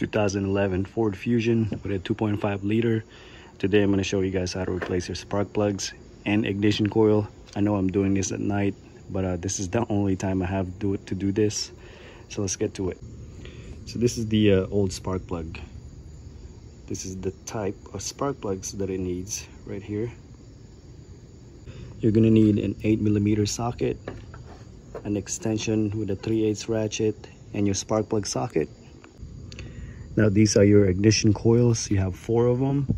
2011 Ford Fusion with a 2.5 liter. Today I'm going to show you guys how to replace your spark plugs and ignition coil. I know I'm doing this at night, but this is the only time I have to do this. So let's get to it. So this is the old spark plug. This is the type of spark plugs that it needs right here. You're going to need an 8mm socket, an extension with a 3/8 ratchet, and your spark plug socket. Now these are your ignition coils. You have 4 of them,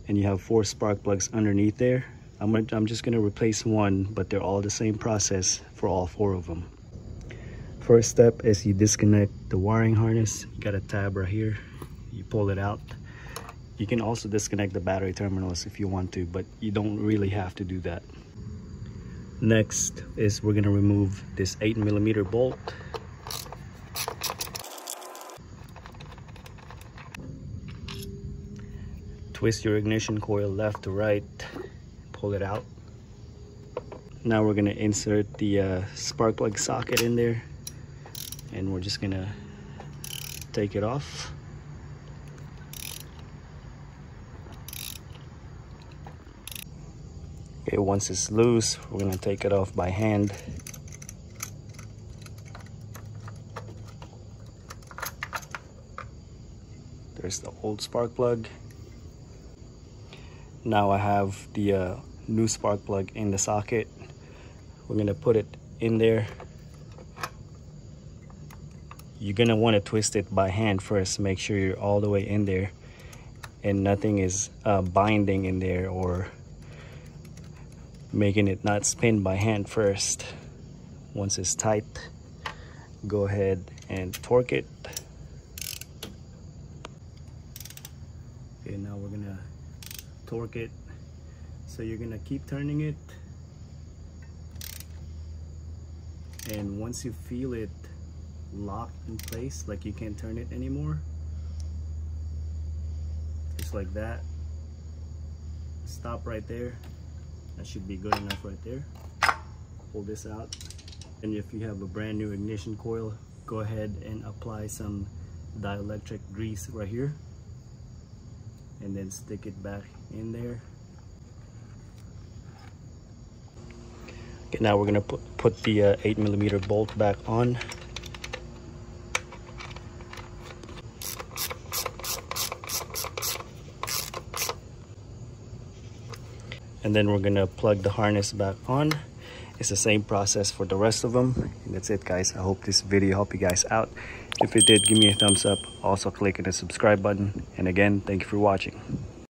and you have 4 spark plugs underneath there. I'm just going to replace one, but they're all the same process for all 4 of them. First step is you disconnect the wiring harness. You got a tab right here. You pull it out. You can also disconnect the battery terminals if you want to, but you don't really have to do that. Next is we're going to remove this 8mm bolt. Twist your ignition coil left to right, pull it out. Now we're going to insert the spark plug socket in there, and we're just going to take it off. Okay, once it's loose, we're going to take it off by hand. There's the old spark plug. Now I have the new spark plug in the socket. We're going to put it in there. You're going to want to twist it by hand first. Make sure you're all the way in there and nothing is binding in there or making it not spin by hand first. Once it's tight, go ahead and torque it. Okay, now we're gonna torque it. So you're gonna keep turning it, and once you feel it locked in place, like you can't turn it anymore, just like that, stop right there. That should be good enough right there. Pull this out, and if you have a brand new ignition coil, go ahead and apply some dielectric grease right here, and then stick it back in there. Okay, now we're gonna put the 8mm bolt back on. And then we're gonna plug the harness back on. It's the same process for the rest of them. And that's it, guys. I hope this video helped you guys out. If it did, give me a thumbs up. Also click on the subscribe button. And again, thank you for watching.